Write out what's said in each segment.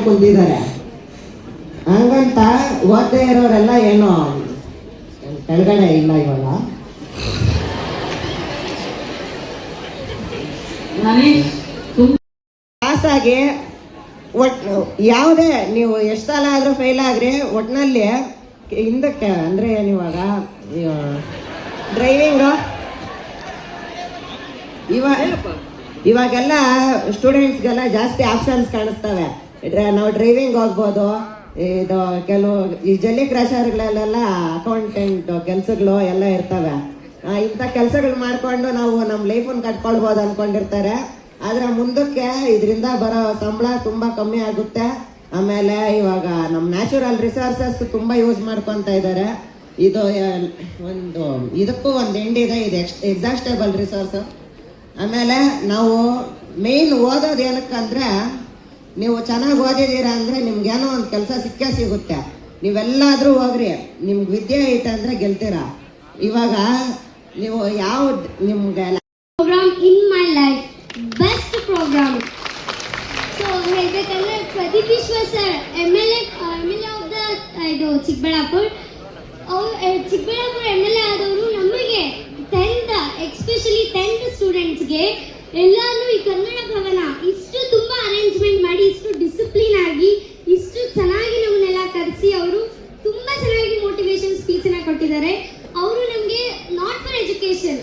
ಕುಂತಿದ್ದಾರೆ. ಹಂಗಂತ ಓದ್ದೇ ಇರೋರೆಲ್ಲ ಏನೋ ಕೆಳಗಡೆ ಇಲ್ಲ ಇವಾಗ. ಪಾಸಾಗಿ ಯಾವುದೇ ನೀವು ಎಷ್ಟು ಸಲ ಆದರೂ ಫೇಲ್ ಆಗ್ರಿ ಒಟ್ಟಿನಲ್ಲಿ ಹಿಂದಕ್ಕೆ ಅಂದರೆ ಏನಿವಾಗ ಡ್ರೈವಿಂಗು ಇವಾಗೆಲ್ಲ ಸ್ಟೂಡೆಂಟ್ಸ್ಗೆಲ್ಲ ಜಾಸ್ತಿ ಆಪ್ಷನ್ಸ್ ಕಾಣಿಸ್ತವೆ. ನಾವು ಡ್ರೈವಿಂಗ್ ಹೋಗ್ಬೋದು, ಇದು ಕೆಲವು ಈ ಜಲ್ಲಿ ಕ್ರಾಶರ್ಗಳಲ್ಲೆಲ್ಲ ಅಕೌಂಟೆಂಟ್ ಕೆಲಸಗಳು ಎಲ್ಲ ಇರ್ತವೆ. ಇಂಥ ಕೆಲಸಗಳು ಮಾಡಿಕೊಂಡು ನಾವು ನಮ್ಮ ಲೈಫನ್ನು ಕಟ್ಕೊಳ್ಬೋದು ಅಂದ್ಕೊಂಡಿರ್ತಾರೆ. ಆದರೆ ಮುಂದಕ್ಕೆ ಇದರಿಂದ ಬರೋ ಸಂಬಳ ತುಂಬ ಕಮ್ಮಿ ಆಗುತ್ತೆ. ಆಮೇಲೆ ಇವಾಗ ನಮ್ಮ ನ್ಯಾಚುರಲ್ ರಿಸೋರ್ಸಸ್ ತುಂಬ ಯೂಸ್ ಮಾಡ್ಕೊತಾ ಇದ್ದಾರೆ. ಇದು ಇದಕ್ಕೂ ಒಂದು ಎಂಡ್ ಇದೆ, ಇದು ಎಕ್ಸಾಸ್ಟೇಬಲ್ ರಿಸೋರ್ಸು. ಆಮೇಲೆ ನಾವು ಮೇಯ್ನ್ ಓದೋದು ಏನಕ್ಕಂದರೆ, ನೀವು ಚೆನ್ನಾಗಿ ಓದಿದ್ದೀರಾ ಅಂದರೆ ನಿಮ್ಗೇನೋ ಒಂದು ಕೆಲಸ ಸಿಗುತ್ತೆ. ನೀವೆಲ್ಲಾದರೂ ಹೋಗ್ರಿ, ನಿಮ್ಗೆ ವಿದ್ಯೆ ಐತೆ ಅಂದರೆ ಗೆಲ್ತೀರಾ. ಇವಾಗ ನೀವು ಯಾವ ನಿಮ್ಗೆ program in my life best program. So ಹೇಳ್ಬೇಕಂದ್ರೆ Pradeep Eshwar sir MLA of the ಇದು ಚಿಕ್ಕಬಳ್ಳಾಪುರ. ಚಿಕ್ಕಬಳ್ಳಾಪುರ MLA ಆದವರು ನಮಗೆ 10th ಎಸ್ಪೆಷಲಿ 10th ಸ್ಟೂಡೆಂಟ್ಸ್ಗೆ ಎಲ್ಲಾನು ಈ ಕನ್ನಡ ಭವನ ಇಷ್ಟು ತುಂಬ ಅರೇಂಜ್ಮೆಂಟ್ ಮಾಡಿ, ಇಷ್ಟು ಡಿಸಿಪ್ಲಿನ್ ಆಗಿ, ಇಷ್ಟು ಚೆನ್ನಾಗಿ ನಮ್ಮನ್ನೆಲ್ಲ ಕರೆಸಿ ಅವರು ತುಂಬ ಚೆನ್ನಾಗಿ ಮೋಟಿವೇಶನ್ ಸ್ಪೀಚನ್ನು ಕೊಟ್ಟಿದ್ದಾರೆ. ಅವರು ನಮಗೆ not for education,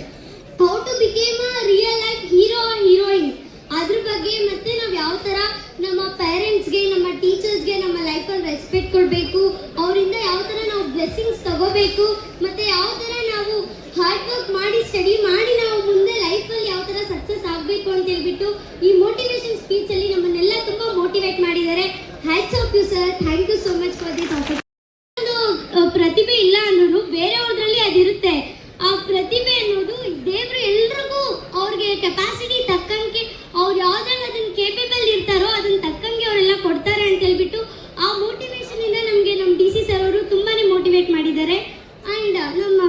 how to became a real life hero heroine ಅದ್ರ ಬಗ್ಗೆ, ಮತ್ತೆ ನಾವು ಯಾವ ಥರ ನಮ್ಮ ಪೇರೆಂಟ್ಸ್ಗೆ, ನಮ್ಮ ಟೀಚರ್ಸ್ಗೆ ನಮ್ಮ ಲೈಫಲ್ಲಿ ರೆಸ್ಪೆಕ್ಟ್ ಕೊಡಬೇಕು, ಅವರಿಂದ ಯಾವ ಥರ ನಾವು ಬ್ಲೆಸ್ಸಿಂಗ್ಸ್ ತಗೋಬೇಕು, ಮತ್ತು ಯಾವ ಥರ ನಾವು ಹಾರ್ಡ್ ವರ್ಕ್ ಮಾಡಿ ಸ್ಟಡಿ ಮಾಡಿ ನಾವು ಮುಂದೆ ಲೈಫಲ್ಲಿ ಯಾವ ಥರ ಸಕ್ಸಸ್ ಆಗಬೇಕು ಅಂತ ಹೇಳ್ಬಿಟ್ಟು ಈ ಮೋಟಿವೇಶನ್ ಸ್ಪೀಚಲ್ಲಿ ನಮ್ಮನ್ನೆಲ್ಲ ತುಂಬ ಮೋಟಿವೇಟ್ ಮಾಡಿದ್ದಾರೆ. Hats off you sir, thank you so much for this opportunity. ಒಂದು ಪ್ರತಿಭೆ ಇಲ್ಲ ಅನ್ನೋದು ಬೇರೆಯವ್ರದ್ರಲ್ಲಿ ಅದಿರುತ್ತೆ. ಆ ಪ್ರತಿಭೆ ಅನ್ನೋದು ದೇವರು ಎಲ್ರಿಗೂ ಅವ್ರಿಗೆ ಕೆಪಾಸಿಟಿ ತಕ್ಕಂಗೆ ಅವ್ರು ಯಾವ್ದ್ರಲ್ಲಿ ಅದನ್ನ ಕೇಪೇಬಲ್ ಇರ್ತಾರೋ ಅದನ್ನ ತಕ್ಕಂಗೆ ಅವರೆಲ್ಲ ಕೊಡ್ತಾರೆ ಅಂತ ಹೇಳ್ಬಿಟ್ಟು ಆ ಮೋಟಿವೇಶನ್ ಇಂದ ನಮಗೆ ನಮ್ಮ DC ಸರ್ ಅವರು ತುಂಬಾನೇ ಮೋಟಿವೇಟ್ ಮಾಡಿದ್ದಾರೆ. ಆ್ಯಂಡ್ ನಮ್ಮ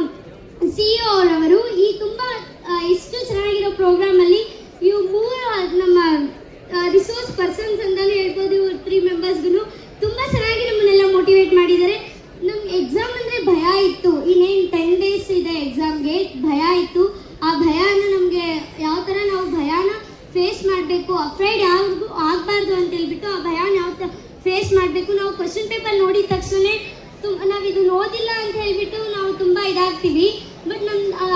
CEO ಅವರವರು ಈ ತುಂಬ ಇಷ್ಟು ಚೆನ್ನಾಗಿರೋ ಪ್ರೋಗ್ರಾಮಲ್ಲಿ ಇವು 3 ನಮ್ಮ ರಿಸೋರ್ಸ್ ಪರ್ಸನ್ಸ್ ಅಂತಲೇ ಹೇಳ್ಬೋದು. ಇವ್ರು 3 ಮೆಂಬರ್ಸ್ಗೂ ತುಂಬ ಚೆನ್ನಾಗಿ ನಮ್ಮನ್ನೆಲ್ಲ ಮೋಟಿವೇಟ್ ಮಾಡಿದ್ದಾರೆ. ನಮ್ಗೆ ಎಕ್ಸಾಮ್ ಅಂದರೆ ಭಯ ಇತ್ತು, ಇನ್ನೇನು 10 days ಇದೆ ಎಕ್ಸಾಮ್ಗೆ, ಭಯ ಇತ್ತು. ಆ ಭಯನ ನಮಗೆ ಯಾವ ಥರ ನಾವು ಭಯನ ಫೇಸ್ ಮಾಡಬೇಕು, ಅಫ್ರೈಡ್ ಯಾರಿಗೂ ಆಗಬಾರ್ದು ಅಂತ ಹೇಳ್ಬಿಟ್ಟು ಆ ಭಯನ ಯಾವ ಥರ ಫೇಸ್ ಮಾಡಬೇಕು. ನಾವು ಕ್ವಶನ್ ಪೇಪರ್ ನೋಡಿದ ತಕ್ಷಣ ನಾವು ಇದನ್ನ ಓದಿಲ್ಲ ಅಂತ ಹೇಳ್ಬಿಟ್ಟು ನಾವು ತುಂಬ ಇದಾಗ್ತೀವಿ. ಬಟ್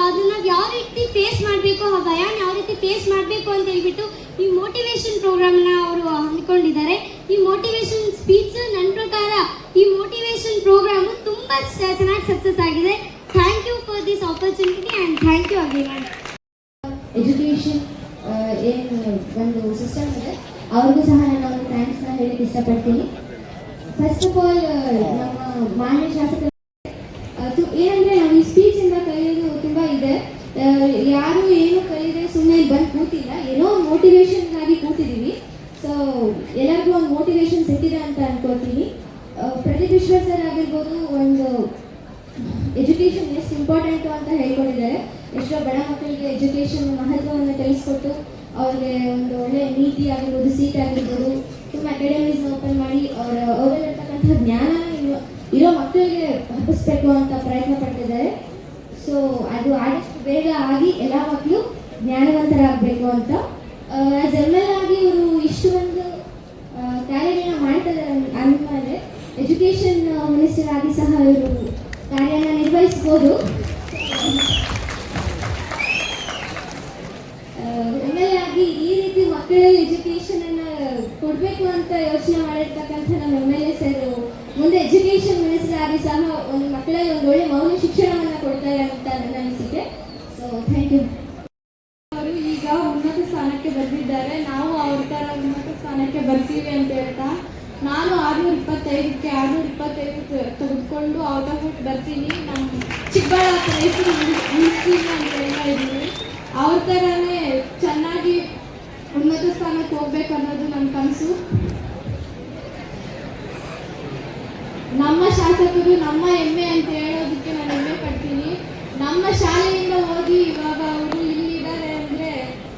ಅದನ್ನ ಯಾವ ರೀತಿ ಫೇಸ್ ಮಾಡಬೇಕು, ಆ ಭಯನ ಯಾವ ರೀತಿ ಫೇಸ್ ಮಾಡಬೇಕು ಅಂತ ಹೇಳ್ಬಿಟ್ಟು ಈ ಮೋಟಿವೇಶನ್ ಪ್ರೋಗ್ರಾಮ್ನ ಅವರು ಹಮ್ಮಿಕೊಂಡಿದ್ದಾರೆ. ಈ ಮೋಟಿವೇಶನ್ ಸ್ಪೀಚ್ ನನ್ನ ಪ್ರಕಾರ ಈ ಮೋಟಿವೇಶನ್ ಪ್ರೋಗ್ರಾಮು ತುಂಬ ಚೆನ್ನಾಗಿ ಸಕ್ಸಸ್ ಆಗಿದೆ. Thank you for this opportunity and thank you again. Education ಏನು ಒಂದು ಸಿಸ್ಟಮ್ ಇದೆ, ಅವ್ರಿಗೂ ಸಹ ನಾನು ಒಂದು ಥ್ಯಾಂಕ್ಸ್ನ ಹೇಳಕ್ಕೆ ಇಷ್ಟಪಡ್ತೀನಿ. ಫಸ್ಟ್ ಆಫ್ ಆಲ್ ನಮ್ಮ ಮಾನ್ಯ ಶಾಸಕರು ಏನಂದರೆ ನಾವು ಈ ಸ್ಪೀಚಿಂದ ಕಲಿಯೋದು ತುಂಬ ಇದೆ. ಯಾರು ಏನು ಕಲಿಯದೆ ಸುಮ್ಮನೆ ಬಂದು ಕೂತಿಲ್ಲ, ಏನೋ ಮೋಟಿವೇಶನ್ಗಾಗಿ ಕೂತಿದ್ದೀವಿ. ಸೊ ಎಲ್ಲರಿಗೂ ಒಂದು ಮೋಟಿವೇಶನ್ ಸಿಕ್ಕಿದೆ ಅಂತ ಅನ್ಕೋತೀನಿ. ಪ್ರದೀಪ್ ಈಶ್ವರ್ ಸರ್ ಆಗಿರ್ಬೋದು, ಒಂದು ಎಜುಕೇಷನ್ ಎಷ್ಟು ಇಂಪಾರ್ಟೆಂಟು ಅಂತ ಹೇಳ್ಕೊಂಡಿದ್ದಾರೆ. ಎಷ್ಟೋ ಬಡ ಮಕ್ಕಳಿಗೆ ಎಜುಕೇಷನ್ ಮಹತ್ವವನ್ನು ತಿಳಿಸ್ಕೊಟ್ಟು ಅವ್ರಿಗೆ ಒಂದು ಒಳ್ಳೆ ನೀತಿ ಆಗಿರ್ಬೋದು, ಸೀಟ್ ಆಗಿರ್ಬೋದು, ತುಂಬ ಅಕಾಡೆಮೀಸ್ ಓಪನ್ ಮಾಡಿ ಅವರಲ್ಲಿರ್ತಕ್ಕಂಥ ಜ್ಞಾನನ ಇರೋ ಮಕ್ಕಳಿಗೆ ಹಬ್ಬಿಸ್ಬೇಕು ಅಂತ ಪ್ರಯತ್ನ ಪಡ್ತಿದ್ದಾರೆ. ಸೊ ಅದು ಆದಷ್ಟು ಬೇಗ ಆಗಿ ಎಲ್ಲ ಮಕ್ಕಳು ಜ್ಞಾನವಂತರಾಗಬೇಕು ಅಂತ. ಆಸ್ MLA ಆಗಿ ಇವರು ಇಷ್ಟು ಒಂದು ಕಾರ್ಯಗಳನ್ನ ಮಾಡ್ತಿದ್ದಾರೆ ಅಂದಮೇಲೆ ಎಜುಕೇಷನ್ ಮಿನಿಸ್ಟರ್ ಆಗಿ ಸಹ ಇವರು ಕಾರ್ಯನ ನಿರ್ವಹಿಸ್ಬೋದು. MLA ಆಗಿ ಈ ರೀತಿ ಮಕ್ಕಳ ಎಜುಕೇಷನನ್ನು ಕೊಡಬೇಕು ಅಂತ ಯೋಚನೆ ಮಾಡಿರ್ತಕ್ಕಂಥ ನಮ್ಮ MLA ಸರ್ ಮುಂದೆ ಎಜುಕೇಷನ್ ಮಿನಿಸ್ಟರ್ ಆಗಿ ಸಹ ಒಂದು ಮಕ್ಕಳಿಗೆ ಒಂದು ಒಳ್ಳೆ ಮೌಲ್ಯ ಶಿಕ್ಷಣವನ್ನು ಕೊಡ್ತಾರೆ ಅಂತ ನನ್ನ ಅನಿಸಿಕೆ. So thank you. ಅವರು ಈಗ ಉನ್ನತ ಸ್ಥಾನಕ್ಕೆ ಬಂದಿದ್ದಾರೆ, ನಾವು ಅವ್ರ ಥರ ಉನ್ನತ ಸ್ಥಾನಕ್ಕೆ ಬರ್ತೀವಿ ಅಂತ ಹೇಳ್ತಾ ನಾನು 625ಕ್ಕೆ 625 ತೆಗೆದುಕೊಂಡು ಔಟ್ ಆಫ್ ಔಟ್ ಬರ್ತೀನಿ. ನಮ್ಮ ಚಿಕ್ಕಬಳ್ಳಾಪುರ ಮುಗಿಸ್ತೀನಿ ಅಂತ ಹೇಳ್ತಾ ಇದ್ದೀನಿ. ಅವ್ರ ಥರನೇ ಚೆನ್ನಾಗಿ ಉನ್ನತ ಸ್ಥಾನಕ್ಕೆ ಹೋಗ್ಬೇಕು ಅನ್ನೋದು ನನ್ನ ಕನಸು. ನಮ್ಮ ಶಾಸಕರು ನಮ್ಮ ಹೆಮ್ಮೆ ಅಂತ ಹೇಳೋದಕ್ಕೆ ನಾನು ಹೆಮ್ಮೆ ಪಡ್ತೀನಿ. ನಮ್ಮ ಶಾಲೆಯಿಂದ ಓದಿ ಇವಾಗ ಅವರು ಇಲ್ಲಿದ್ದಾರೆ ಅಂದರೆ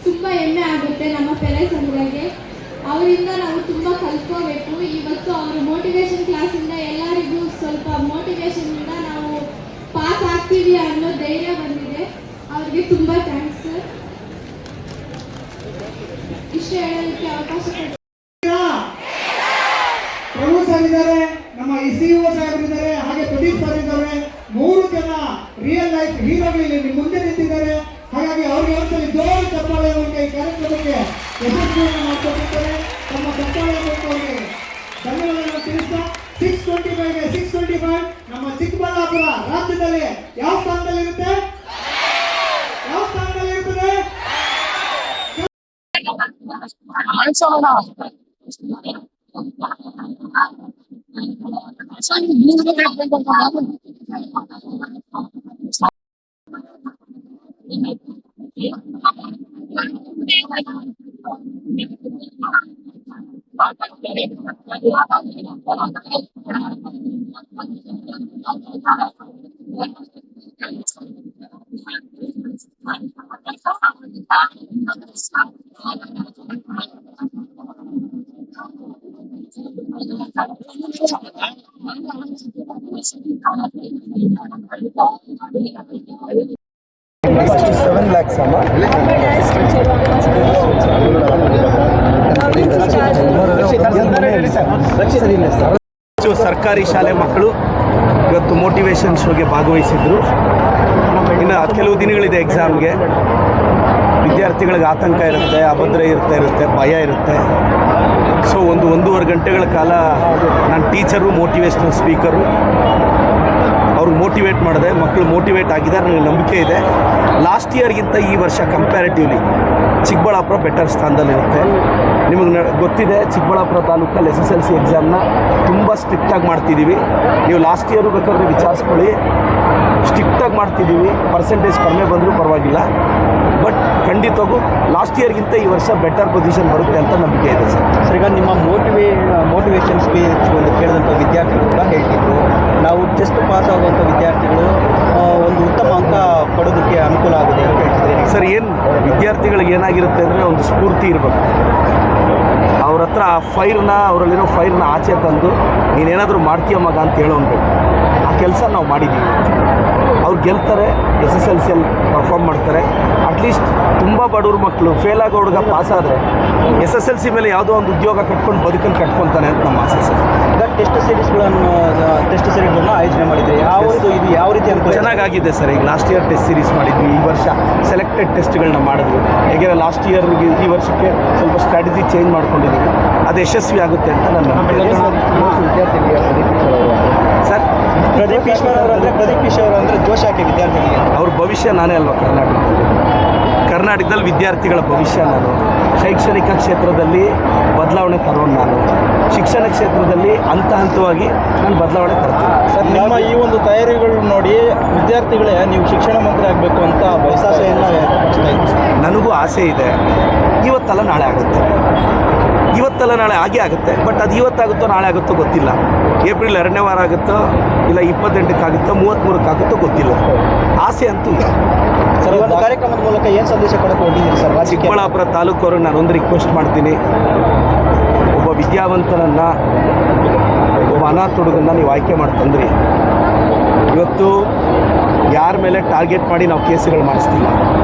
ತುಂಬ ಹೆಮ್ಮೆ ಆಗುತ್ತೆ ನಮ್ಮ ಪೆರೇಸ್ ಅಂದ್ರಾಗೆ. ಅವರಿಂದ ನಾವು ತುಂಬ ಕಲ್ತ್ಕೋಬೇಕು. ಇವತ್ತು ಅವರು ಮೋಟಿವೇಶನ್ ಕ್ಲಾಸಿಂದ ಎಲ್ಲರಿಗೂ ಸ್ವಲ್ಪ ಮೋಟಿವೇಶನ್ನಿಂದ ನಾವು ಪಾಸ್ ಆಗ್ತೀವಿ ಅನ್ನೋ ಧೈರ್ಯ ಬಂದಿದೆ. ಅವ್ರಿಗೆ ತುಂಬ ಥ್ಯಾಂಕ್ಸ್ ಸರ್. ಇಷ್ಟು ಹೇಳೋದಕ್ಕೆ ಅವಕಾಶ ಕೊಡಿ. ಪ್ರಭು ಸರ್ ಇದ್ದಾರೆ, ನಮ್ಮ CEO ಸಾಹೇಬರಿದ್ದಾರೆ, ಹಾಗೆ ಪ್ರದೀಪ್ ಸರ್ ಇದ್ದಾರೆ. 3 ಜನ ರಿಯಲ್ ಲೈಫ್ ಹೀರೋಗಳು ನಿಮ್ಮ ಮುಂದೆ ನಿಂತಿದ್ದಾರೆ. ಹಾಗಾಗಿ ಅವ್ರಿಗೆ ಒಂದ್ಸಲಿ ಜೋರು ಚಪ್ಪಾಳೆ ಮೂಲಕ ಈ ಕಾರ್ಯಕ್ರಮಕ್ಕೆ ಯಶಸ್ವಿಯನ್ನು ಮಾಡಿಕೊಟ್ಟಿದ್ದಾರೆ. ತಮ್ಮ ಚಪ್ಪಾಳೆ ಮೂಲಕ ಅವರಿಗೆ ಧನ್ಯವಾದಗಳನ್ನು ತಿಳಿಸ್ತಾ 625ಗೆ 625 ನಮ್ಮ ಚಿಕ್ಕಬಳ್ಳಾಪುರ ರಾಜ್ಯದಲ್ಲಿ ಯಾವ ಸ್ಥಾನದಲ್ಲಿ ಇರುತ್ತೆ? ಯಾವ ಸ್ಥಾನದಲ್ಲಿ ಇರ್ತದೆ? ಸರ್ಕಾರಿ ಶಾಲೆ ಮಕ್ಕಳು ಇವತ್ತು ಮೋಟಿವೇಶನ್ ಶೋಗೆ ಭಾಗವಹಿಸಿದ್ರು. ಇನ್ನು ಕೆಲವು ದಿನಗಳಿದೆ ಎಕ್ಸಾಮ್ಗೆ. ವಿದ್ಯಾರ್ಥಿಗಳಿಗೆ ಆತಂಕ ಇರುತ್ತೆ, ಅಭದ್ರ ಇರುತ್ತೆ, ಭಯ ಇರುತ್ತೆ. ಸೊ 1-1.5 ಗಂಟೆಗಳ ಕಾಲ ನಾನು ಟೀಚರು, ಮೋಟಿವೇಶ್ನಲ್ ಸ್ಪೀಕರು ಅವ್ರಿಗೆ ಮೋಟಿವೇಟ್ ಮಾಡಿದೆ. ಮಕ್ಕಳು ಮೋಟಿವೇಟ್ ಆಗಿದ್ದಾರೆ, ನನಗೆ ನಂಬಿಕೆ ಇದೆ. ಲಾಸ್ಟ್ ಇಯರ್ಗಿಂತ ಈ ವರ್ಷ ಕಂಪ್ಯಾರಿಟಿವ್ಲಿ ಚಿಕ್ಕಬಳ್ಳಾಪುರ ಬೆಟರ್ ಸ್ಥಾನದಲ್ಲಿರುತ್ತೆ. ನಿಮಗೆ ಗೊತ್ತಿದೆ, ಚಿಕ್ಕಬಳ್ಳಾಪುರ ತಾಲೂಕಲ್ಲಿ SSLC ಎಕ್ಸಾಮ್ನ ತುಂಬ ಸ್ಟ್ರಿಕ್ಟಾಗಿ ಮಾಡ್ತಿದ್ದೀವಿ. ನೀವು ಲಾಸ್ಟ್ ಇಯರು ಬೇಕಾದ್ರೆ ವಿಚಾರಿಸ್ಕೊಳ್ಳಿ, ಸ್ಟ್ರಿಕ್ಟಾಗಿ ಮಾಡ್ತಿದ್ದೀವಿ. ಪರ್ಸೆಂಟೇಜ್ ಕಡಿಮೆ ಬಂದರೂ ಪರವಾಗಿಲ್ಲ, ಬಟ್ ಖಂಡಿತವಾಗೂ ಲಾಸ್ಟ್ ಇಯರ್ಗಿಂತ ಈ ವರ್ಷ ಬೆಟರ್ ಪೊಸಿಷನ್ ಬರುತ್ತೆ ಅಂತ ನಂಬಿಕೆ ಇದೆ ಸರ್. ಸರ್, ಈಗ ನಿಮ್ಮ ಮೋಟಿವೇಶನ್ ಸ್ಪೀಚ್ ಒಂದು ಕೇಳಿದಂಥ ವಿದ್ಯಾರ್ಥಿಗಳು ಕೂಡ ಹೇಳ್ತಿದ್ರು, ನಾವು ಟೆಸ್ಟ್ ಪಾಸ್ ಆಗುವಂಥ ವಿದ್ಯಾರ್ಥಿಗಳು ಒಂದು ಉತ್ತಮ ಅಂಕ ಪಡೋದಕ್ಕೆ ಅನುಕೂಲ ಆಗಿದೆ ಅಂತ ಹೇಳ್ತಿದ್ರಿ. ಸರ್, ಏನು ವಿದ್ಯಾರ್ಥಿಗಳಿಗೆ ಏನಾಗಿರುತ್ತೆ ಅಂದರೆ ಒಂದು ಸ್ಫೂರ್ತಿ ಇರಬೇಕು. ಅವ್ರ ಹತ್ರ ಆ ಅವರಲ್ಲಿರೋ ಫೈರ್ನ ಆಚೆ ತಂದು ನೀನೇನಾದರೂ ಮಾಡ್ತೀಯ ಮಗ ಅಂತ ಹೇಳೋನ್ಬೇಕು. ಆ ಕೆಲಸ ನಾವು ಮಾಡಿದ್ದೀವಿ. ಅವ್ರು ಗೆಲ್ತಾರೆ, SSLCಯಲ್ಲಿ ಪರ್ಫಾರ್ಮ್ ಮಾಡ್ತಾರೆ. ಅಟ್ಲೀಸ್ಟ್ ತುಂಬ ಬಡವ್ರ ಮಕ್ಕಳು ಫೇಲ್ ಆಗೋ ಹುಡುಗ ಪಾಸ್ ಆದರೆ SSLC ಮೇಲೆ ಯಾವುದೋ ಒಂದು ಉದ್ಯೋಗ ಕಟ್ಕೊಂಡು ಬದುಕನ್ನು ಕಟ್ಕೊತಾನೆ ಅಂತ ನಮ್ಮ ಆಸೆ ಸರ್. ಈಗ ಟೆಸ್ಟ್ ಸೀರೀಸ್ಗಳನ್ನು ಆಯೋಜನೆ ಮಾಡಿದ್ರಿ. ಇದು ಯಾವ ರೀತಿ ಅನುಕೂಲ? ಚೆನ್ನಾಗಾಗಿದೆ ಸರ್. ಈಗ ಲಾಸ್ಟ್ ಇಯರ್ ಟೆಸ್ಟ್ ಸೀರೀಸ್ ಮಾಡಿದ್ವಿ, ಈ ವರ್ಷ ಸೆಲೆಕ್ಟೆಡ್ ಟೆಸ್ಟ್ಗಳನ್ನ ಮಾಡಿದ್ವಿ. ಹೇಗೆ ಲಾಸ್ಟ್ ಇಯರ್ಗೆ ಈ ವರ್ಷಕ್ಕೆ ಸ್ವಲ್ಪ ಸ್ಟ್ರಾಟಜಿ ಚೇಂಜ್ ಮಾಡ್ಕೊಂಡಿದ್ದೀವಿ. ಅದು ಯಶಸ್ವಿ ಆಗುತ್ತೆ ಅಂತ ನನ್ನ ಸರ್. ಪ್ರದೀಪ್ ಈಶ್ವರ್ ಅವರು ಅಂದರೆ ಜೋಶ್ ಹಾಕಿ ವಿದ್ಯಾರ್ಥಿಗಳಿಗೆ ಅವ್ರ ಭವಿಷ್ಯ ನಾನೇ ಅಲ್ವಾ ಕರ್ನಾಟಕದಲ್ಲಿ ವಿದ್ಯಾರ್ಥಿಗಳ ಭವಿಷ್ಯ ನಾನು. ಶೈಕ್ಷಣಿಕ ಕ್ಷೇತ್ರದಲ್ಲಿ ಬದಲಾವಣೆ ತರೋನು ನಾನು. ಶಿಕ್ಷಣ ಕ್ಷೇತ್ರದಲ್ಲಿ ಹಂತವಾಗಿ ನಾನು ಬದಲಾವಣೆ ತರ್ತೀನಿ ಸರ್. ನಿಮ್ಮ ಈ ಒಂದು ತಯಾರಿಗಳು ನೋಡಿ ವಿದ್ಯಾರ್ಥಿಗಳೇ ನೀವು ಶಿಕ್ಷಣ ಮಂತ್ರಿ ಆಗಬೇಕು ಅಂತ ಬಯಸಾಸೆಯನ್ನು ವ್ಯಕ್ತಪಡಿಸ್ತಾ ಇದ್ದೀನಿ. ನನಗೂ ಆಸೆ ಇದೆ. ಇವತ್ತಲ್ಲ ನಾಳೆ ಆಗುತ್ತೆ, ಇವತ್ತಲ್ಲ ನಾಳೆ ಆಗೇ ಆಗುತ್ತೆ. ಬಟ್ ಅದು ಇವತ್ತಾಗುತ್ತೋ ನಾಳೆ ಆಗುತ್ತೋ ಗೊತ್ತಿಲ್ಲ. ಏಪ್ರಿಲ್ 2ನೇ ವಾರ ಆಗುತ್ತೋ ಇಲ್ಲ 28ಕ್ಕೆ ಆಗುತ್ತೋ 33ಕ್ಕೆ ಆಗುತ್ತೋ ಗೊತ್ತಿಲ್ಲ. ಆಸೆ ಅಂತೂ ಇದೆ ಸರ್. ಒಂದು ಕಾರ್ಯಕ್ರಮದ ಮೂಲಕ ಏನು ಸಂದೇಶ ಕೊಡಕ್ಕೆ ಹೊರಟಿದ್ದೀರಿ ಸರ್? ಚಿಕ್ಕಬಳ್ಳಾಪುರ ತಾಲೂಕವ್ರಿಗೆ ನಾನೊಂದು ರಿಕ್ವೆಸ್ಟ್ ಮಾಡ್ತೀನಿ. ಒಬ್ಬ ವಿದ್ಯಾವಂತನನ್ನು, ಒಬ್ಬ ಅನಾಥ ಹುಡುಗನ್ನ ನೀವು ಆಯ್ಕೆ ಮಾಡ್ತಂದ್ರಿ. ಇವತ್ತು ಯಾರ ಮೇಲೆ ಟಾರ್ಗೆಟ್ ಮಾಡಿ ನಾವು ಕೇಸುಗಳು ಮಾಡಿಸ್ತಿಲ್ಲ.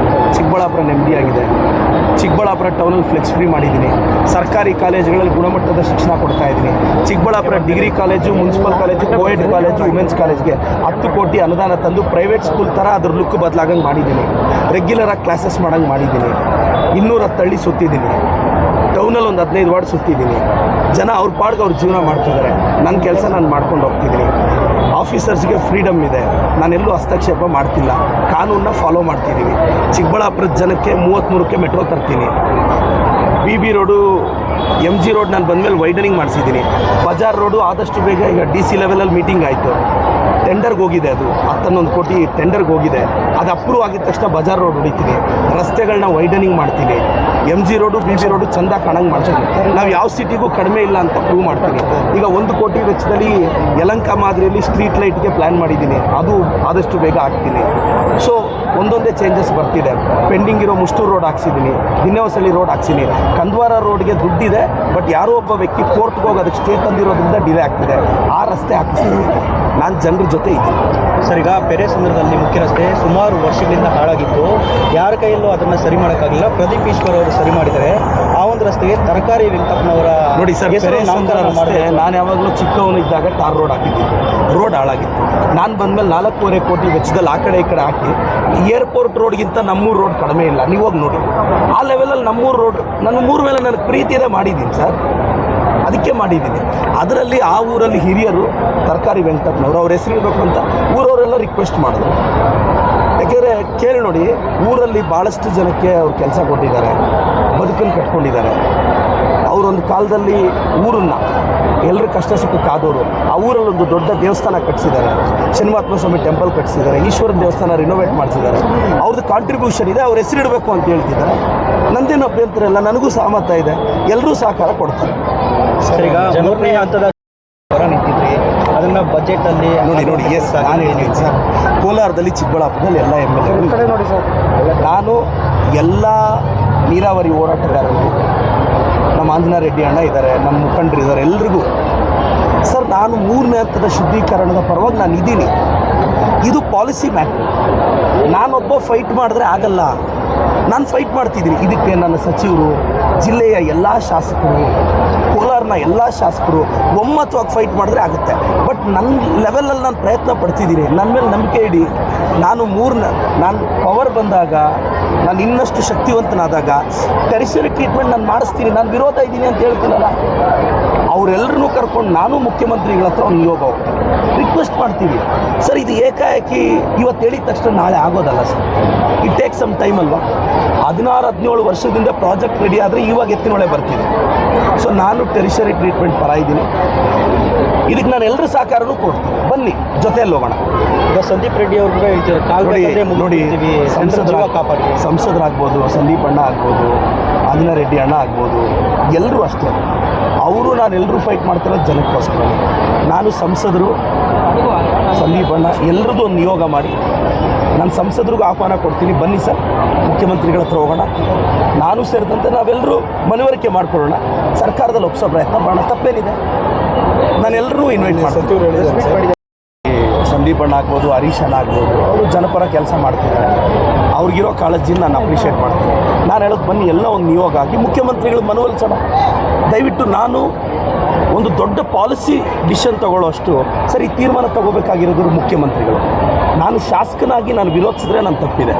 ಚಿಕ್ಕಬಳ್ಳಾಪುರ ನೆಮ್ಮದಿಯಾಗಿದೆ. ಚಿಕ್ಕಬಳ್ಳಾಪುರ ಟೌನಲ್ಲಿ ಫ್ಲೆಕ್ಸ್ ಫ್ರೀ ಮಾಡಿದ್ದೀನಿ. ಸರ್ಕಾರಿ ಕಾಲೇಜುಗಳಲ್ಲಿ ಗುಣಮಟ್ಟದ ಶಿಕ್ಷಣ ಕೊಡ್ತಾ ಇದ್ದೀನಿ. Chikkaballapur degree college, municipal college, coed college, women's ಕಾಲೇಜ್ಗೆ 10 ಕೋಟಿ ಅನುದಾನ ತಂದು ಪ್ರೈವೇಟ್ ಸ್ಕೂಲ್ ಥರ ಅದ್ರ ಲುಕ್ ಬದಲಾಗಂಗೆ ಮಾಡಿದ್ದೀನಿ. ರೆಗ್ಯುಲರಾಗಿ ಕ್ಲಾಸಸ್ ಮಾಡೋಂಗೆ ಮಾಡಿದ್ದೀನಿ. 210 ಹಳ್ಳಿ ಸುತ್ತಿದ್ದೀನಿ. ಟೌನಲ್ಲಿ ಒಂದು 15 ವಾರ್ಡ್ ಸುತ್ತಿದ್ದೀನಿ. ಜನ ಅವ್ರ ಪಾಡ್ಗೆ ಅವ್ರ ಜೀವನ ಮಾಡ್ತಿದ್ದಾರೆ. ನನ್ನ ಕೆಲಸ ನಾನು ಮಾಡ್ಕೊಂಡು ಹೋಗ್ತಿದ್ದೀನಿ. ಆಫೀಸರ್ಸ್ಗೆ ಫ್ರೀಡಮ್ ಇದೆ. ನಾನೆಲ್ಲೂ ಹಸ್ತಕ್ಷೇಪ ಮಾಡ್ತಿಲ್ಲ. ಕಾನೂನನ್ನ ಫಾಲೋ ಮಾಡ್ತಿದ್ದೀವಿ. ಚಿಕ್ಕಬಳ್ಳಾಪುರದ ಜನಕ್ಕೆ 33ಕ್ಕೆ ಮೆಟ್ರೋ ತರ್ತೀನಿ. BB ರೋಡು, MG ರೋಡ್ ನಾನು ಬಂದಮೇಲೆ ವೈಡನಿಂಗ್ ಮಾಡಿಸಿದ್ದೀನಿ. ಬಜಾರ್ ರೋಡು ಆದಷ್ಟು ಬೇಗ ಈಗ DC ಲೆವೆಲಲ್ಲಿ ಮೀಟಿಂಗ್ ಆಯಿತು. ಟೆಂಡರ್ಗೆ ಹೋಗಿದೆ. ಅದು 11 ಕೋಟಿ ಟೆಂಡರ್ಗೆ ಹೋಗಿದೆ. ಅದು ಅಪ್ರೂವ್ ಆಗಿದ ತಕ್ಷಣ ಬಜಾರ್ ರೋಡ್ ಹೊಡಿತೀನಿ. ರಸ್ತೆಗಳನ್ನ ವೈಡನಿಂಗ್ ಮಾಡ್ತೀನಿ. MG ರೋಡು, BB ರೋಡು ಚೆಂದ ಕಾಣಂಗೆ ಮಾಡ್ತೀನಿ. ನಾವು ಯಾವ ಸಿಟಿಗೂ ಕಡಿಮೆ ಇಲ್ಲ ಅಂತ ಪ್ರೂವ್ ಮಾಡ್ತೀನಿ. ಈಗ 1 ಕೋಟಿ ವೆಚ್ಚದಲ್ಲಿ ಯಲಹಂಕ ಮಾದರಿಯಲ್ಲಿ ಸ್ಟ್ರೀಟ್ ಲೈಟ್ಗೆ ಪ್ಲ್ಯಾನ್ ಮಾಡಿದ್ದೀನಿ. ಅದು ಆದಷ್ಟು ಬೇಗ ಆಗ್ತೀನಿ. ಸೊ ಒಂದೊಂದೇ ಚೇಂಜಸ್ ಬರ್ತಿದೆ. ಪೆಂಡಿಂಗ್ ಇರೋ ಮುಷ್ಟೂರು ರೋಡ್ ಹಾಕ್ಸಿದ್ದೀನಿ, ದಿನ್ನೇವಸಳ್ಳಿ ರೋಡ್ ಹಾಕ್ಸಿದ್ದೀನಿ. ಕಂದ್ವಾರ ರೋಡ್ಗೆ ದುಡ್ಡಿದೆ, ಬಟ್ ಯಾರೋ ಒಬ್ಬ ವ್ಯಕ್ತಿ ಕೋರ್ಟ್ಗೆ ಹೋಗಿ ಅದಕ್ಕೆ ಸ್ಟೇ ತಂದಿರೋದ್ರಿಂದ ಡಿಲೇ ಆಗ್ತಿದೆ. ಆ ರಸ್ತೆ ಹಾಕಿಸ್ತೀನಿ. ನಾನು ಜನರ ಜೊತೆ ಇದ್ದೀನಿ. ಸರ್, ಈಗ ಪೆರೇಸಂದ್ರದಲ್ಲಿ ಮುಖ್ಯ ರಸ್ತೆ ಸುಮಾರು ವರ್ಷಗಳಿಂದ ಹಾಳಾಗಿತ್ತು. ಯಾರ ಕೈಯಲ್ಲೂ ಅದನ್ನು ಸರಿ ಮಾಡೋಕ್ಕಾಗಲಿಲ್ಲ. ಪ್ರದೀಪ್ ಈಶ್ವರ್ ಅವರು ಸರಿ ಮಾಡಿದ್ದಾರೆ. ಆ ಒಂದು ರಸ್ತೆಗೆ ತರಕಾರಿ ವೆಂಕಪ್ಪನವರ ನೋಡಿ ಸರ್, ಹೆಸರು ನಾಮಕರಣ ರಸ್ತೆ ಮಾಡಬೇಕು. ನಾನು ಯಾವಾಗಲೂ ಚಿಕ್ಕವನಿದ್ದಾಗ ಟಾರ್ ರೋಡ್ ಹಾಕಿದ್ದೀನಿ. ರೋಡ್ ಹಾಳಾಗಿತ್ತು. ನಾನು ಬಂದಮೇಲೆ 4.25 ಕೋಟಿ ವೆಚ್ಚದಲ್ಲಿ ಆ ಕಡೆ ಈ ಕಡೆ ಹಾಕಿ, ಏರ್ಪೋರ್ಟ್ ರೋಡ್ಗಿಂತ ನಮ್ಮೂರು ರೋಡ್ ಕಡಿಮೆ ಇಲ್ಲ. ನೀವು ಹೋಗಿ ನೋಡಿ, ಆ ಲೆವೆಲಲ್ಲಿ ನಮ್ಮೂರು ರೋಡ್ ನನ್ನ ಮೂರು ಮೇಲೆ ನನಗೆ ಪ್ರೀತಿ ಇದೆ, ಮಾಡಿದ್ದೀನಿ ಸರ್. ಅದಕ್ಕೆ ಮಾಡಿದ್ದೀನಿ. ಅದರಲ್ಲಿ ಆ ಊರಲ್ಲಿ ಹಿರಿಯರು ತರಕಾರಿ ವೆಂಕಟಪ್ಪನವರು ಅವ್ರ ಹೆಸರಿಡಬೇಕು ಅಂತ ಊರವರೆಲ್ಲ ರಿಕ್ವೆಸ್ಟ್ ಮಾಡಿದ್ರು. ಯಾಕೆಂದರೆ ಕೇಳಿ ನೋಡಿ, ಊರಲ್ಲಿ ಭಾಳಷ್ಟು ಜನಕ್ಕೆ ಅವ್ರು ಕೆಲಸ ಕೊಟ್ಟಿದ್ದಾರೆ, ಬದುಕನ್ನು ಕಟ್ಕೊಂಡಿದ್ದಾರೆ. ಅವರೊಂದು ಕಾಲದಲ್ಲಿ ಊರನ್ನು ಎಲ್ಲರ ಕಷ್ಟ ಸುಖಕ್ಕೆ ಆದವರು. ಆ ಊರಲ್ಲಿ ಒಂದು ದೊಡ್ಡ ದೇವಸ್ಥಾನ ಕಟ್ಟಿಸಿದ್ದಾರೆ, ಶನಿಮಹಾತ್ಮ ಸ್ವಾಮಿ ಟೆಂಪಲ್ ಕಟ್ಟಿಸಿದ್ದಾರೆ, ಈಶ್ವರನ ದೇವಸ್ಥಾನ ರಿನೋವೇಟ್ ಮಾಡಿಸಿದ್ದಾರೆ. ಅವ್ರದ್ದು ಕಾಂಟ್ರಿಬ್ಯೂಷನ್ ಇದೆ, ಅವ್ರ ಹೆಸರಿಡಬೇಕು ಅಂತ ಹೇಳ್ತಿದ್ದಾರೆ. ನಂದೇನು ಅಭ್ಯಂತರ ಇಲ್ಲ, ನನಗೂ ಸಹಮತ ಇದೆ, ಎಲ್ಲರೂ ಸಹಕಾರ ಕೊಡ್ತಾರೆ. ಸರ್, ಈಗ ಮೂರನೇ ಹಂತದ ಹೊರ ನಿಂತಿದ್ರಿ, ಅದನ್ನು ಬಜೆಟಲ್ಲಿ ನೋಡಿ ಎಸ್ ನಾನು ಹೇಳಿದ್ದೀನಿ ಸರ್. ಕೋಲಾರದಲ್ಲಿ, ಚಿಕ್ಕಬಳ್ಳಾಪುರದಲ್ಲಿ ಎಲ್ಲ MLA ನೋಡಿ ಸರ್, ನಾನು ಎಲ್ಲ ನೀರಾವರಿ ಹೋರಾಟಗಾರರಿಗೂ, ನಮ್ಮ ಆಂಜನೇಯ ರೆಡ್ಡಿ ಅಣ್ಣ ಇದ್ದಾರೆ, ನಮ್ಮ ಮುಖಂಡರು ಇದ್ದಾರೆ, ಎಲ್ರಿಗೂ ಸರ್ ನಾನು 3ನೇ ಹಂತದ ಶುದ್ಧೀಕರಣದ ಪರವಾಗಿ ನಾನು ಇದ್ದೀನಿ. ಇದು ಪಾಲಿಸಿ ಮ್ಯಾಟ್ರ್. ನಾನೊಬ್ಬ ಫೈಟ್ ಮಾಡಿದ್ರೆ ಆಗಲ್ಲ. ನಾನು ಫೈಟ್ ಮಾಡ್ತಿದ್ದೀನಿ. ಇದಕ್ಕೆ ನನ್ನ ಸಚಿವರು, ಜಿಲ್ಲೆಯ ಎಲ್ಲ ಶಾಸಕರು, ಕೋಲಾರನ ಎಲ್ಲ ಶಾಸಕರು ಒಮ್ಮತವಾಗಿ ಫೈಟ್ ಮಾಡಿದ್ರೆ ಆಗುತ್ತೆ. ಬಟ್ ನನ್ನ ಲೆವೆಲಲ್ಲಿ ನಾನು ಪ್ರಯತ್ನ ಪಡ್ತಿದ್ದೀನಿ. ನನ್ನ ಮೇಲೆ ನಂಬಿಕೆ ಇಡಿ. ನಾನು ಪವರ್ ಬಂದಾಗ, ನಾನು ಇನ್ನಷ್ಟು ಶಕ್ತಿವಂತನಾದಾಗ ಟೆರಿಷರಿ ಟ್ರೀಟ್ಮೆಂಟ್ ನಾನು ಮಾಡಿಸ್ತೀನಿ. ನಾನು ವಿರೋಧ ಇದ್ದೀನಿ ಅಂತ ಹೇಳ್ತೀನಲ್ಲ, ಅವರೆಲ್ಲರನ್ನೂ ಕರ್ಕೊಂಡು ನಾನು ಮುಖ್ಯಮಂತ್ರಿಗಳ ಹತ್ರ ಒಂದು ನಿಯೋಗ ಹೋಗ್ತೀನಿ, ರಿಕ್ವೆಸ್ಟ್ ಮಾಡ್ತೀವಿ. ಸರ್, ಇದು ಏಕಾಏಕಿ ಇವತ್ತು ಹೇಳಿದ ತಕ್ಷಣ ನಾಳೆ ಆಗೋದಲ್ಲ sir. It take some time ಅಲ್ವಾ. 16-17 ವರ್ಷದಿಂದ ಪ್ರಾಜೆಕ್ಟ್ ರೆಡಿ ಆದರೆ ಇವಾಗ ಎತ್ತಿನೊಳೆ ಬರ್ತೀನಿ. ಸೊ ನಾನು ಟೆರಿಷರಿ ಟ್ರೀಟ್ಮೆಂಟ್ ಪರ ಇದ್ದೀನಿ. ಇದಕ್ಕೆ ನಾನು ಎಲ್ಲರ ಸಹಕಾರನೂ ಕೊಡ್ತೀನಿ. ಬನ್ನಿ, ಜೊತೆಯಲ್ಲಿ ಹೋಗೋಣ. ಈಗ ಸಂದೀಪ್ ರೆಡ್ಡಿ ಅವರು ಕೂಡ ಹೇಳ್ತಿದ್ದಾರೆ, ನೋಡಿ ಸಂಸದರಾಗ್ಬೋದು, ಸಂದೀಪ್ ಅಣ್ಣ ಆಗ್ಬೋದು, ಆಂಜನೇಯ ರೆಡ್ಡಿ ಅಣ್ಣ ಆಗ್ಬೋದು, ಎಲ್ಲರೂ ಅಷ್ಟೇ. ಅವರು ನಾನೆಲ್ಲರೂ ಫೈಟ್ ಮಾಡ್ತಿರೋದು ಜನಕ್ಕೋಸ್ಕರ. ನಾನು ಸಂಸದರು, ಸಂದೀಪ್ ಅಣ್ಣ ಎಲ್ಲರದ್ದು ಒಂದು ನಿಯೋಗ ಮಾಡಿ ನಾನು ಸಂಸದರಿಗೂ ಆಹ್ವಾನ ಕೊಡ್ತೀನಿ. ಬನ್ನಿ ಸರ್, ಮುಖ್ಯಮಂತ್ರಿಗಳ ಹತ್ರ ಹೋಗೋಣ. ನಾನು ಸೇರಿದಂತೆ ನಾವೆಲ್ಲರೂ ಮನವರಿಕೆ ಮಾಡ್ಕೊಳ್ಳೋಣ, ಸರ್ಕಾರದಲ್ಲಿ ಒಪ್ಪಿಸೋ ಪ್ರಯತ್ನ ಮಾಡೋಣ. ತಪ್ಪೇನಿದೆ? ನಾನೆಲ್ಲರೂ ಇನ್ವೈಟ್ ಮಾಡ್ತೀನಿ. ಸಂದೀಪ್ ಅಣ್ಣ ಆಗ್ಬೋದು, ಹರೀಶ್ ಅಣ್ಣ ಆಗ್ಬೋದು, ಅವರು ಜನಪರ ಕೆಲಸ ಮಾಡ್ತಿದ್ದಾರೆ. ಅವ್ರಿಗಿರೋ ಕಾಳಜಿನ ನಾನು ಅಪ್ರಿಷಿಯೇಟ್ ಮಾಡ್ತೀನಿ. ನಾನು ಹೇಳೋದು, ಬನ್ನಿ ಎಲ್ಲ ಒಂದು ನಿಯೋಗ ಆಗಿ ಮುಖ್ಯಮಂತ್ರಿಗಳು ಮನವೊಲಿಸೋಣ. ದಯವಿಟ್ಟು ನಾನು ಒಂದು ದೊಡ್ಡ ಪಾಲಿಸಿ ಡಿಸಿಷನ್ ತೊಗೊಳ್ಳೋಷ್ಟು ಸರಿ ತೀರ್ಮಾನ ತಗೋಬೇಕಾಗಿರೋದು ಮುಖ್ಯಮಂತ್ರಿಗಳು. ನಾನು ಶಾಸಕನಾಗಿ ನಾನು ವಿರೋಧಿಸಿದ್ರೆ ನಾನು ತಪ್ಪಿದೆ.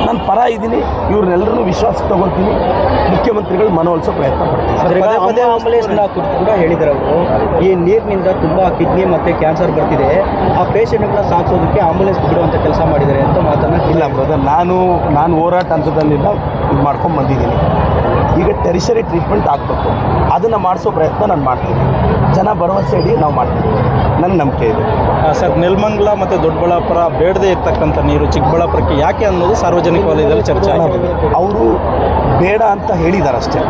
ನಾನು ಪರ ಇದ್ದೀನಿ. ಇವ್ರನ್ನೆಲ್ಲರೂ ವಿಶ್ವಾಸಕ್ಕೆ ತಗೊಳ್ತೀನಿ. ಮುಖ್ಯಮಂತ್ರಿಗಳು ಮನವೊಲಿಸೋ ಪ್ರಯತ್ನ ಪಡ್ತೀನಿ. ಆಂಬುಲೆನ್ಸ್ನ ಕೂಡ ಹೇಳಿದ್ದಾರೆ ಅವರು, ಈ ನೀರಿನಿಂದ ತುಂಬ ಕಿಡ್ನಿ ಮತ್ತು ಕ್ಯಾನ್ಸರ್ ಬರ್ತಿದೆ, ಆ ಪೇಷಂಟ್ಗಳನ್ನ ಸಾಗಿಸೋದಕ್ಕೆ ಆಂಬುಲೆನ್ಸ್ ಬಿಡುವಂಥ ಕೆಲಸ ಮಾಡಿದ್ದಾರೆ ಅಂತ ಮಾತನ್ನು. ಇಲ್ಲ ಬ್ರದರ್, ನಾನು ಹೋರಾಟ ಹಂತದಲ್ಲಿಂದ ಇದು ಮಾಡ್ಕೊಂಡು ಬಂದಿದ್ದೀನಿ. ಈಗ ಟೆರಿಷರಿ ಟ್ರೀಟ್ಮೆಂಟ್ ಆಗಬೇಕು, ಅದನ್ನು ಮಾಡಿಸೋ ಪ್ರಯತ್ನ ನಾನು ಮಾಡ್ತೀನಿ. ಜನ ಭರವಸೆ ಇಡಿ, ನಾವು ಮಾಡ್ತೀವಿ. ನನಗೆ ನಂಬಿಕೆ ಇದೆ. ಸರ್, ನೆಲಮಂಗಲ ಮತ್ತು ದೊಡ್ಡಬಳ್ಳಾಪುರ ಬೇಡದೇ ಇರ್ತಕ್ಕಂಥ ನೀರು ಚಿಕ್ಕಬಳ್ಳಾಪುರಕ್ಕೆ ಯಾಕೆ ಅನ್ನೋದು ಸಾರ್ವಜನಿಕ ವಲಯದಲ್ಲಿ ಚರ್ಚೆ ಆಗಿದೆ. ಅವರು ಬೇಡ ಅಂತ ಹೇಳಿದ್ದಾರೆ ಅಷ್ಟೇ.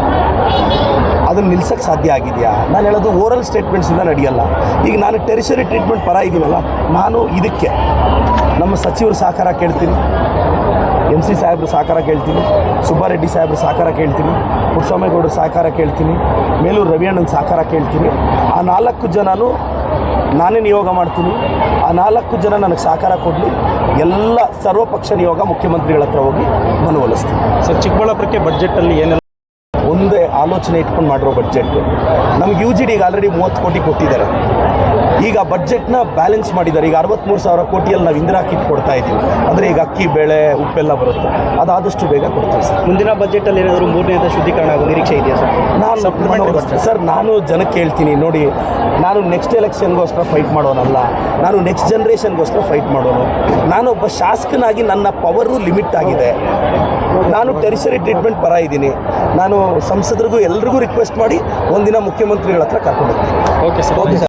ಅದನ್ನು ನಿಲ್ಸೋಕ್ಕೆ ಸಾಧ್ಯ ಆಗಿದೆಯಾ? ನಾನು ಹೇಳೋದು ಓರಲ್ ಸ್ಟೇಟ್ಮೆಂಟ್ಸಿಂದ ನಡೆಯಲ್ಲ. ಈಗ ನಾನು ಟೆರಿಷರಿ ಟ್ರೀಟ್ಮೆಂಟ್ ಪರ ಇದ್ದೀನಲ್ಲ, ನಾನು ಇದಕ್ಕೆ ನಮ್ಮ ಸಚಿವರು ಸಹಕಾರ ಕೇಳ್ತೀನಿ, MC ಸಾಹೇಬ್ರು ಸಹಕಾರ ಕೇಳ್ತೀನಿ, ಸುಬ್ಬಾರೆಡ್ಡಿ ಸಾಹೇಬ್ರು ಸಹಕಾರ ಕೇಳ್ತೀನಿ, ಪುಟ್ಟಸ್ವಾಮೇಗೌಡರು ಸಹಕಾರ ಕೇಳ್ತೀನಿ, ಮೇಲೂರು ರವಿಯಣ್ಣನ ಸಹಕಾರ ಕೇಳ್ತೀನಿ. ಆ 4 ಜನನೂ ನಾನೇ ನಿಯೋಗ ಮಾಡ್ತೀನಿ. ಆ 4 ಜನ ನನಗೆ ಸಹಕಾರ ಕೊಡಲಿ. ಎಲ್ಲ ಸರ್ವಪಕ್ಷ ನಿಯೋಗ ಮುಖ್ಯಮಂತ್ರಿಗಳ ಹತ್ರ ಹೋಗಿ ಮನವೊಲಿಸ್ತೀನಿ. ಸರ್, ಚಿಕ್ಕಬಳ್ಳಾಪುರಕ್ಕೆ ಬಡ್ಜೆಟಲ್ಲಿ ಏನೆಲ್ಲ ಒಂದೇ ಆಲೋಚನೆ ಇಟ್ಕೊಂಡು ಮಾಡಿರೋ ಬಡ್ಜೆಟ್. ನಮಗೆ UGDಗೆ ಆಲ್ರೆಡಿ 30 ಕೋಟಿ ಕೊಟ್ಟಿದ್ದಾರೆ. ಈಗ ಬಡ್ಜೆಟ್ನ ಬ್ಯಾಲೆನ್ಸ್ ಮಾಡಿದ್ದಾರೆ. ಈಗ 63,000 ಕೋಟಿಯಲ್ಲಿ ನಾವು ಇಂದಿರಾ ಕಿಟ್ ಕೊಡ್ತಾ ಇದ್ದೀವಿ. ಅಂದರೆ ಈಗ ಅಕ್ಕಿ, ಬೇಳೆ, ಉಪ್ಪೆಲ್ಲ ಬರುತ್ತೆ. ಅದಾದಷ್ಟು ಬೇಗ ಕೊಡ್ತೀವಿ ಸರ್. ಮುಂದಿನ ಬಜೆಟಲ್ಲಿ ಏನಾದರೂ 3ನೇ ಹಂತ ಶುದ್ಧೀಕರಣ ಆಗೋ ನಿರೀಕ್ಷೆ ಇದೆಯಾ ಸರ್? ಸರ್, ನಾನು ಜನಕ್ಕೆ ಹೇಳ್ತೀನಿ ನೋಡಿ, ನಾನು ನೆಕ್ಸ್ಟ್ ಎಲೆಕ್ಷನ್ಗೋಸ್ಕರ ಫೈಟ್ ಮಾಡೋನಲ್ಲ, ನಾನು ನೆಕ್ಸ್ಟ್ ಜನ್ರೇಷನ್ಗೋಸ್ಕರ ಫೈಟ್ ಮಾಡೋನು. ನಾನೊಬ್ಬ ಶಾಸಕನಾಗಿ ನನ್ನ ಪವರು ಲಿಮಿಟ್ ಆಗಿದೆ. ನಾನು ಟೆರಿಷರಿ ಟ್ರೀಟ್ಮೆಂಟ್ ಪರ ಇದ್ದೀನಿ. ನಾನು ಸಂಸದರಿಗೂ ಎಲ್ರಿಗೂ ರಿಕ್ವೆಸ್ಟ್ ಮಾಡಿ ಒಂದಿನ ಮುಖ್ಯಮಂತ್ರಿಗಳ ಹತ್ರ ಕರ್ಕೊಂಡು ಹೋಗ್ತೀನಿ. Okay sir.